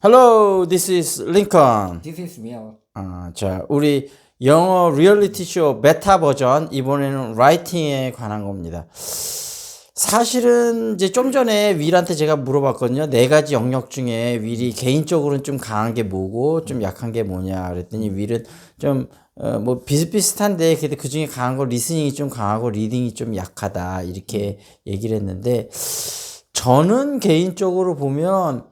Hello, this is Lincoln. This is real. 자, 우리 영어 리얼리티 쇼 베타 버전, 이번에는 라이팅에 관한 겁니다. 사실은 이제 좀 전에 윌한테 제가 물어봤거든요. 네 가지 영역 중에 윌이 개인적으로는 좀 강한 게 뭐고 좀 약한 게 뭐냐 그랬더니 윌은 좀 뭐 비슷비슷한데 그 중에 강한 거 리스닝이 좀 강하고 리딩이 좀 약하다 이렇게 얘기를 했는데, 저는 개인적으로 보면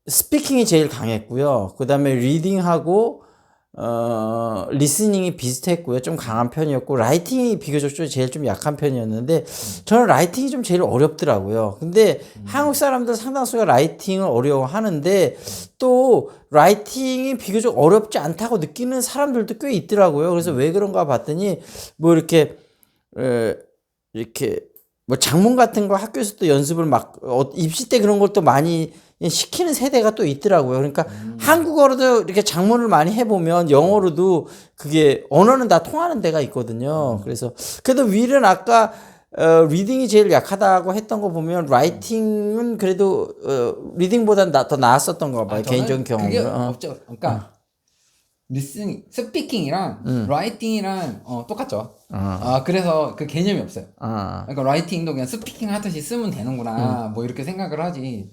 스피킹이 제일 강했고요. 그 다음에 리딩하고 리스닝이 비슷했고요. 좀 강한 편이었고, 라이팅이 비교적 제일 좀 약한 편이었는데, 저는 라이팅이 좀 제일 어렵더라고요. 근데 한국 사람들 상당수가 라이팅을 어려워하는데, 또 라이팅이 비교적 어렵지 않다고 느끼는 사람들도 꽤 있더라고요. 그래서 왜 그런가 봤더니, 뭐 이렇게 뭐 작문 같은 거 학교에서 또 연습을 막 입시 때 그런 걸 또 많이 시키는 세대가 또 있더라고요. 그러니까 한국어로도 이렇게 작문을 많이 해보면 영어로도 그게 언어는 다 통하는 데가 있거든요. 그래서 그래도 윌은 아까 리딩이 제일 약하다고 했던 거 보면 라이팅은 그래도 리딩보다 더 나았었던 거 봐요. 개인적인 그게 경험으로. 없죠. 그러니까 리스닝, 스피킹이랑 라이팅이랑 똑같죠. 그래서 그 개념이 없어요. 그러니까 라이팅도 그냥 스피킹 하듯이 쓰면 되는구나. 뭐 이렇게 생각을 하지.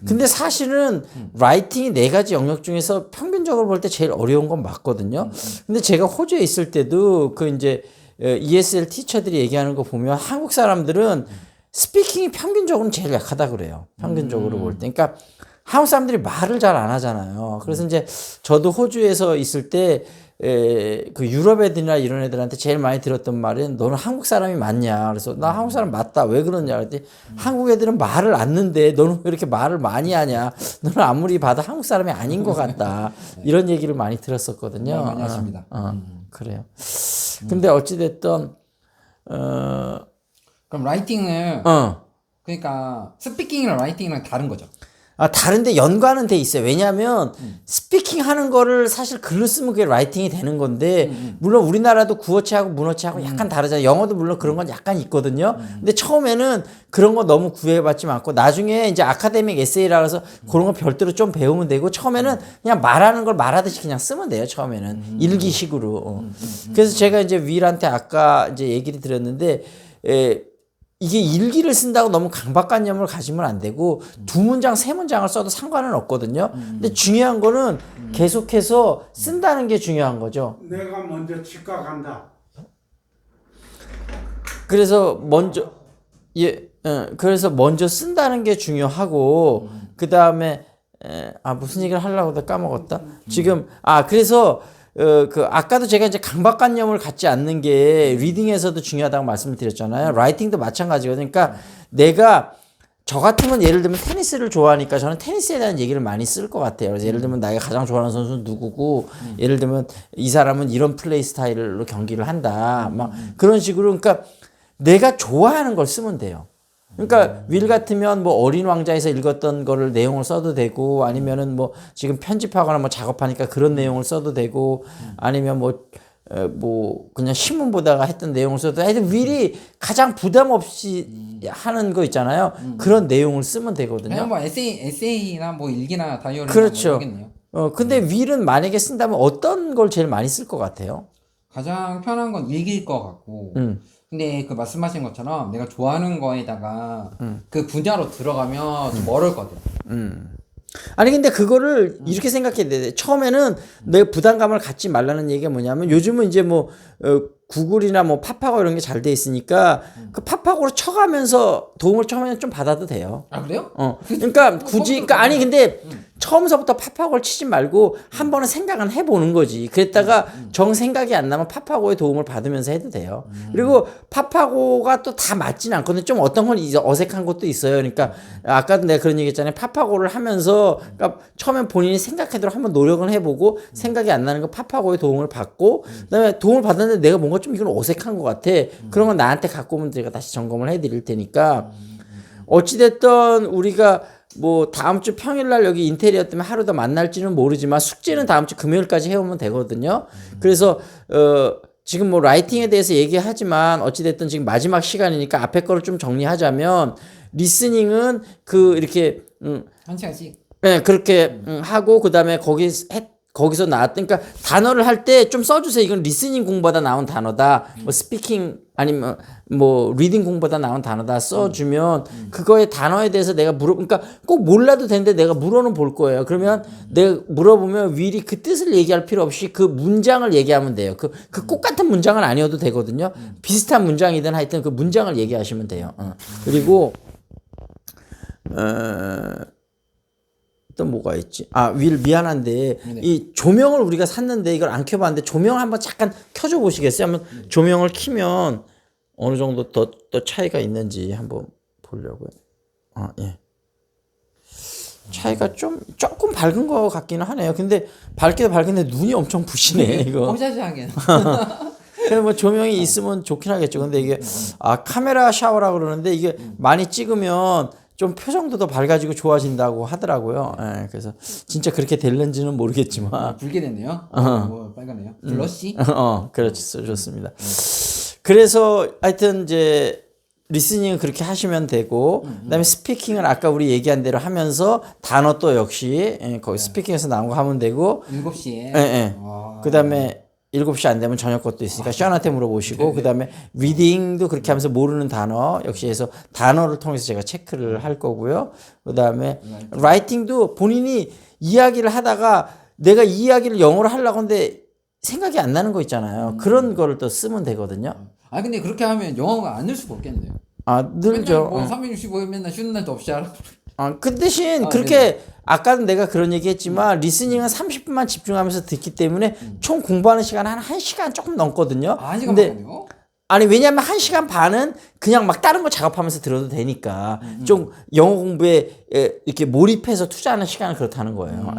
근데 사실은 라이팅이 네 가지 영역 중에서 평균적으로 볼 때 제일 어려운 건 맞거든요. 근데 제가 호주에 있을 때도 그 이제 ESL 티처들이 얘기하는 거 보면 한국 사람들은 스피킹이 평균적으로 제일 약하다 그래요. 평균적으로 볼 때. 그러니까 한국 사람들이 말을 잘 안 하잖아요. 그래서 이제 저도 호주에서 있을 때 그 유럽 애들이나 이런 애들한테 제일 많이 들었던 말은 너는 한국 사람이 맞냐. 그래서 나 한국 사람 맞다. 왜 그러냐 그랬더니 한국 애들은 말을 않는데 너는 왜 이렇게 말을 많이 하냐. 너는 아무리 봐도 한국 사람이 아닌 것 같다. 이런 얘기를 많이 들었었거든요. 많이 하십니다. 그래요. 근데 어찌됐든 그럼 라이팅은 그러니까 스피킹이랑 라이팅이랑 다른 거죠. 다른데 연관은 돼 있어요. 왜냐하면 스피킹 하는 거를 사실 글로 쓰면 그게 라이팅이 되는 건데, 물론 우리나라도 구어체하고 문어체하고 약간 다르잖아요. 영어도 물론 그런 건 약간 있거든요. 근데 처음에는 그런 거 너무 구애받지 않고, 나중에 이제 아카데믹 에세이라 해서 그런 거 별도로 좀 배우면 되고, 처음에는 그냥 말하는 걸 말하듯이 그냥 쓰면 돼요. 처음에는 일기식으로. 그래서 제가 이제 윌한테 아까 이제 얘기를 드렸는데, 이게 일기를 쓴다고 너무 강박관념을 가지면 안 되고 두 문장, 세 문장을 써도 상관은 없거든요. 근데 중요한 거는 계속해서 쓴다는 게 중요한 거죠. 내가 먼저 치과 간다. 그래서 그래서 먼저 쓴다는 게 중요하고, 그 다음에 무슨 얘기를 하려고 다 까먹었다. 지금 그래서 아까도 제가 이제 강박관념을 갖지 않는 게 리딩에서도 중요하다고 말씀을 드렸잖아요. 라이팅도 마찬가지거든요. 그러니까 내가 저 같으면 예를 들면 테니스를 좋아하니까 저는 테니스에 대한 얘기를 많이 쓸 것 같아요. 그래서 예를 들면 내가 가장 좋아하는 선수는 누구고, 예를 들면 이 사람은 이런 플레이 스타일로 경기를 한다. 막 그런 식으로, 그러니까 내가 좋아하는 걸 쓰면 돼요. 그러니까 윌 같으면 뭐 어린 왕자에서 읽었던 거를 내용을 써도 되고, 아니면은 뭐 지금 편집하거나 뭐 작업하니까 그런 내용을 써도 되고, 아니면 뭐 그냥 신문 보다가 했던 내용을 써도, 하여튼 윌이 가장 부담 없이 하는 거 있잖아요. 그런 내용을 쓰면 되거든요. 그냥 뭐 에세이나 뭐 일기나 다이어리나 그렇죠. 뭐 이러겠네요. 근데 윌은 만약에 쓴다면 어떤 걸 제일 많이 쓸 것 같아요? 가장 편한 건 일기일 것 같고. 근데 그 말씀하신 것처럼 내가 좋아하는 거에다가 그 분야로 들어가면 좀 어렵거든. 아니 근데 그거를 이렇게 생각해야 돼. 처음에는 내 부담감을 갖지 말라는 얘기가 뭐냐면, 요즘은 이제 뭐 구글이나 뭐 파파고 이런 게 잘 돼 있으니까 그 파파고로 쳐가면서 도움을 처음에는 좀 받아도 돼요. 그래요? 그러니까 굳이, 그러니까 아니 근데 처음서부터 파파고를 치지 말고 한 번은 생각은 해보는 거지. 그랬다가 정 생각이 안 나면 파파고의 도움을 받으면서 해도 돼요. 그리고 파파고가 또 다 맞진 않거든요. 좀 어떤 건 어색한 것도 있어요. 그러니까 아까도 내가 그런 얘기 했잖아요. 파파고를 하면서 그러니까 처음엔 본인이 생각하도록 한번 노력을 해보고, 생각이 안 나는 거 파파고의 도움을 받고, 그다음에 도움을 받았는데 내가 뭔가 좀 이건 어색한 것 같아. 그런 건 나한테 갖고 오면 제가 다시 점검을 해드릴 테니까. 어찌됐든 우리가 뭐 다음 주 평일날 여기 인테리어 때문에 하루 더 만날지는 모르지만 숙제는 다음 주 금요일까지 해오면 되거든요. 그래서 지금 뭐 라이팅에 대해서 얘기하지만 어찌됐든 지금 마지막 시간이니까 앞에 거를 좀 정리하자면, 리스닝은 그 이렇게 한 시간씩. 네, 그렇게 하고 그다음에 거기서 나왔던 그러니까 단어를 할 때 좀 써주세요. 이건 리스닝 공부하다 나온 단어다. 뭐 스피킹 아니면 뭐 리딩 공부하다 나온 단어다 써주면 그거의 단어에 대해서 내가 그러니까 꼭 몰라도 되는데 내가 물어는 볼 거예요. 그러면 내가 물어보면 미리 그 뜻을 얘기할 필요 없이 그 문장을 얘기하면 돼요. 그 꼭 같은 문장은 아니어도 되거든요. 비슷한 문장이든 하여튼 그 문장을 얘기하시면 돼요. 그리고 또 뭐가 있지? 미안한데 이 조명을 우리가 샀는데 이걸 안 켜봤는데 조명 한번 잠깐 켜줘 보시겠어요? 한번 조명을 켜면 어느 정도 더 차이가 있는지 한번 보려고요. 예. 차이가 조금 밝은 것 같기는 하네요. 근데 밝기도 밝은데 눈이 엄청 부시네 이거. 뽀샤시하게. 그래서 뭐 조명이 있으면 좋긴 하겠죠. 근데 이게 카메라 샤워라고 그러는데 이게 많이 찍으면 좀 표정도 더 밝아지고 좋아진다고 하더라고요. 예, 그래서 진짜 그렇게 될는지는 모르겠지만 붉게 됐네요. 뭐 빨갛네요. 블러시? 그렇죠. 좋습니다. 그래서 하여튼 이제 리스닝은 그렇게 하시면 되고 그다음에 스피킹은 아까 우리 얘기한 대로 하면서 단어 또 역시 거기 스피킹에서 나온 거 하면 되고 7시에. 예. 그다음에 7시 안 되면 저녁 것도 있으니까 션한테 물어보시고 그다음에 리딩도 그렇게 하면서 모르는 단어 역시 해서 단어를 통해서 제가 체크를 할 거고요. 그다음에 라이팅도 본인이 이야기를 하다가 내가 이 이야기를 영어로 하려고 하는데 생각이 안 나는 거 있잖아요. 그런 거를 또 쓰면 되거든요. 근데 그렇게 하면 영어가 안 늘 수가 없겠네요. 늘죠. 맨날 뭐 365일 맨날 쉬는 날도 없이 하라. 그 대신 그렇게 아까는 내가 그런 얘기 했지만 리스닝은 30분만 집중하면서 듣기 때문에 총 공부하는 시간 한 1시간 조금 넘거든요. 1시간 근데 반이요? 아니 왜냐면 1시간 반은 그냥 막 다른 거 작업하면서 들어도 되니까 좀 영어 공부에 이렇게 몰입해서 투자하는 시간은 그렇다는 거예요.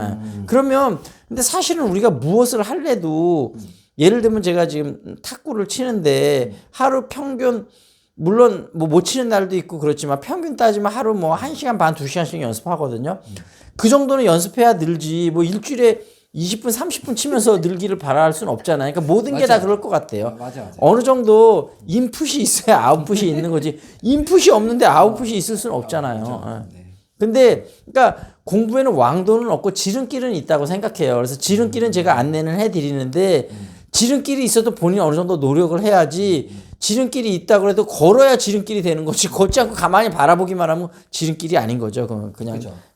그러면 근데 사실은 우리가 무엇을 할래도 예를 들면 제가 지금 탁구를 치는데 하루 평균 물론 뭐 못 치는 날도 있고 그렇지만 평균 따지면 하루 뭐 1시간 반, 2시간씩 연습하거든요. 그 정도는 연습해야 늘지 뭐 일주일에 20분, 30분 치면서 늘기를 바랄 수는 없잖아요. 그러니까 모든 게 다 그럴 것 같아요. 맞아. 어느 정도 인풋이 있어야 아웃풋이 있는 거지. 인풋이 없는데 아웃풋이 있을 수는 없잖아요. 근데 그러니까 공부에는 왕도는 없고 지름길은 있다고 생각해요. 그래서 지름길은 제가 안내는 해드리는데 지름길이 있어도 본인이 어느 정도 노력을 해야지 지름길이 있다고 해도 걸어야 지름길이 되는 거지 걷지 않고 가만히 바라보기만 하면 지름길이 아닌 거죠.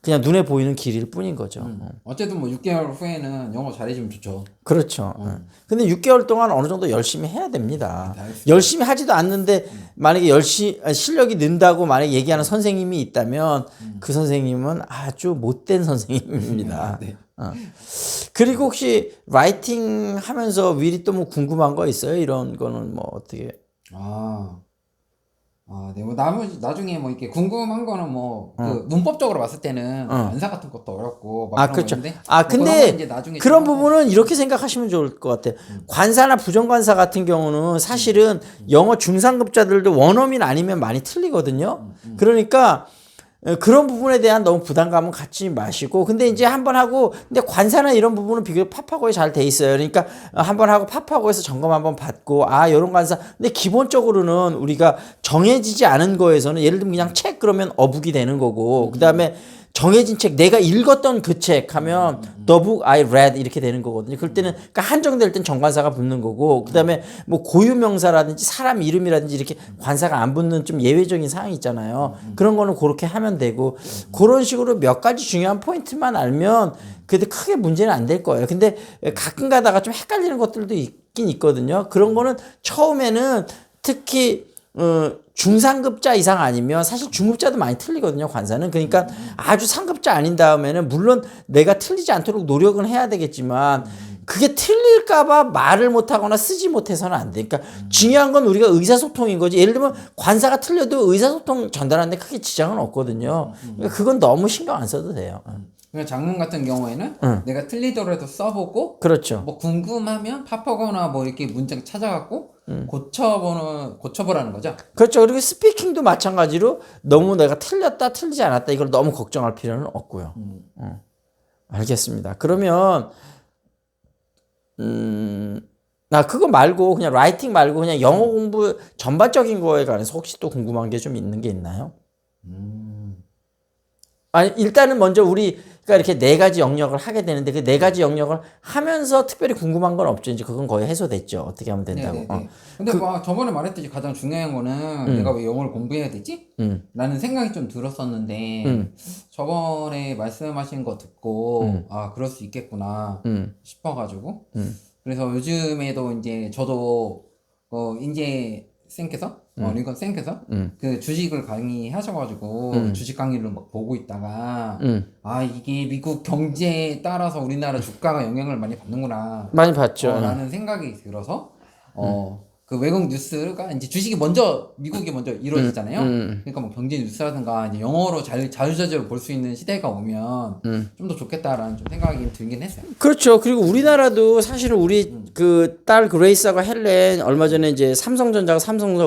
그냥 눈에 보이는 길일 뿐인 거죠. 어쨌든 뭐 6개월 후에는 영어 잘해주면 좋죠. 그렇죠. 근데 6개월 동안 어느 정도 열심히 해야 됩니다. 열심히 하지도 않는데 만약에 실력이 는다고 만약에 얘기하는 선생님이 있다면 그 선생님은 아주 못된 선생님입니다. 네. 그리고 혹시 라이팅 하면서 미리 또 뭐 궁금한 거 있어요? 이런 거는 뭐 어떻게? 네. 뭐 나중에 뭐 이렇게 궁금한 거는 뭐 그 문법적으로 봤을 때는 관사 같은 것도 어렵고 막 그런 그렇죠. 거 있는데 근데 이제 나중에 그런 부분은 이렇게 생각하시면 좋을 것 같아요. 관사나 부정관사 같은 경우는 사실은 영어 중상급자들도 원어민 아니면 많이 틀리거든요. 그러니까 그런 부분에 대한 너무 부담감은 갖지 마시고 근데 이제 한번 하고 근데 관사나 이런 부분은 비교적 파파고에 잘 돼 있어요. 그러니까 한번 하고 파파고에서 점검 한번 받고 요런 관사 근데 기본적으로는 우리가 정해지지 않은 거에서는 예를 들면 그냥 책 그러면 어북이 되는 거고 그다음에 정해진 책 내가 읽었던 그 책 하면 the book I read 이렇게 되는 거거든요. 그럴 때는 그러니까 한정될 땐 정관사가 붙는 거고 그다음에 뭐 고유명사라든지 사람 이름이라든지 이렇게 관사가 안 붙는 좀 예외적인 사항이 있잖아요. 그런 거는 그렇게 하면 되고 그런 식으로 몇 가지 중요한 포인트만 알면 그래도 크게 문제는 안 될 거예요. 근데 가끔 가다가 좀 헷갈리는 것들도 있긴 있거든요. 그런 거는 처음에는 특히 중상급자 이상 아니면 사실 중급자도 많이 틀리거든요. 관사는. 그러니까 아주 상급자 아닌 다음에는 물론 내가 틀리지 않도록 노력은 해야 되겠지만 그게 틀릴까봐 말을 못하거나 쓰지 못해서는 안 돼. 그러니까 중요한 건 우리가 의사소통인 거지. 예를 들면 관사가 틀려도 의사소통 전달하는데 크게 지장은 없거든요. 그러니까 그건 너무 신경 안 써도 돼요. 그냥 장문 같은 경우에는 내가 틀리더라도 써보고 그렇죠. 뭐 궁금하면 파파거나 뭐 이렇게 문장 찾아갖고 고쳐보라는 거죠. 그렇죠. 그리고 스피킹도 마찬가지로 너무 내가 틀렸다 틀리지 않았다 이걸 너무 걱정할 필요는 없고요. 알겠습니다. 그러면 그거 말고 그냥 라이팅 말고 그냥 영어 공부 전반적인 거에 관해서 혹시 또 궁금한 게 좀 있는 게 있나요? 아니 일단은 먼저 우리 그러니까 이렇게 네 가지 영역을 하게 되는데 그 네 가지 영역을 하면서 특별히 궁금한 건 없죠. 이제 그건 거의 해소됐죠. 어떻게 하면 된다고. 네네네. 근데 막 저번에 말했듯이 가장 중요한 거는 내가 왜 영어를 공부해야 되지? 라는 생각이 좀 들었었는데 저번에 말씀하신 거 듣고 아 그럴 수 있겠구나 싶어가지고 그래서 요즘에도 이제 저도 이제 쌤께서 링컨 쌤께서 그 주식을 강의하셔가지고 주식 강의를 막 보고 있다가 아 이게 미국 경제에 따라서 우리나라 주가가 영향을 많이 받는구나 많이 봤죠. 라는 생각이 들어서 그 외국 뉴스가 이제 주식이 먼저 미국이 먼저 이루어지잖아요. 그러니까 뭐 경제 뉴스라든가 이제 영어로 자유자재로 볼 수 있는 시대가 오면 좀 더 좋겠다라는 좀 생각이 들긴 했어요. 그렇죠. 그리고 우리나라도 사실은 우리 그 딸 그레이스하고 헬렌 얼마 전에 이제 삼성전자가 삼성전자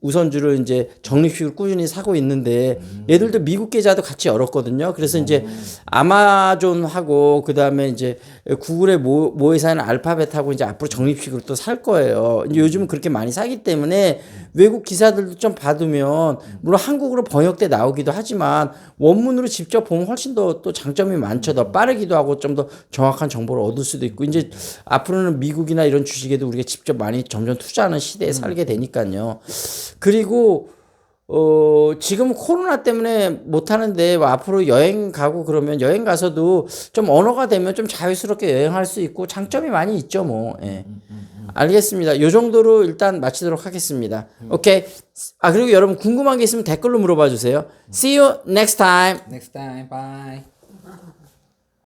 우선주를 이제 적립식으로 꾸준히 사고 있는데 얘들도 미국 계좌도 같이 열었거든요. 그래서 이제 아마존하고 그 다음에 이제 구글의 모회사인 알파벳하고 이제 앞으로 적립식으로 또 살 거예요. 이제 요즘은 그렇게 많이 사기 때문에 외국 기사들도 좀 받으면 물론 한국어로 번역돼 나오기도 하지만 원문으로 직접 보면 훨씬 더 또 장점이 많죠. 더 빠르기도 하고 좀 더 정확한 정보를 얻을 수도 있고 이제 앞으로는 미국이나 이런 주식에도 우리가 직접 많이 점점 투자하는 시대에 살게 되니까요. 그리고 지금 코로나 때문에 못 하는데 앞으로 여행 가고 그러면 여행 가서도 좀 언어가 되면 좀 자유스럽게 여행할 수 있고 장점이 많이 있죠, 뭐. 예. 알겠습니다. 요 정도로 일단 마치도록 하겠습니다. 오케이. 아, 그리고 여러분 궁금한 게 있으면 댓글로 물어봐 주세요. See you next time. Next time, bye.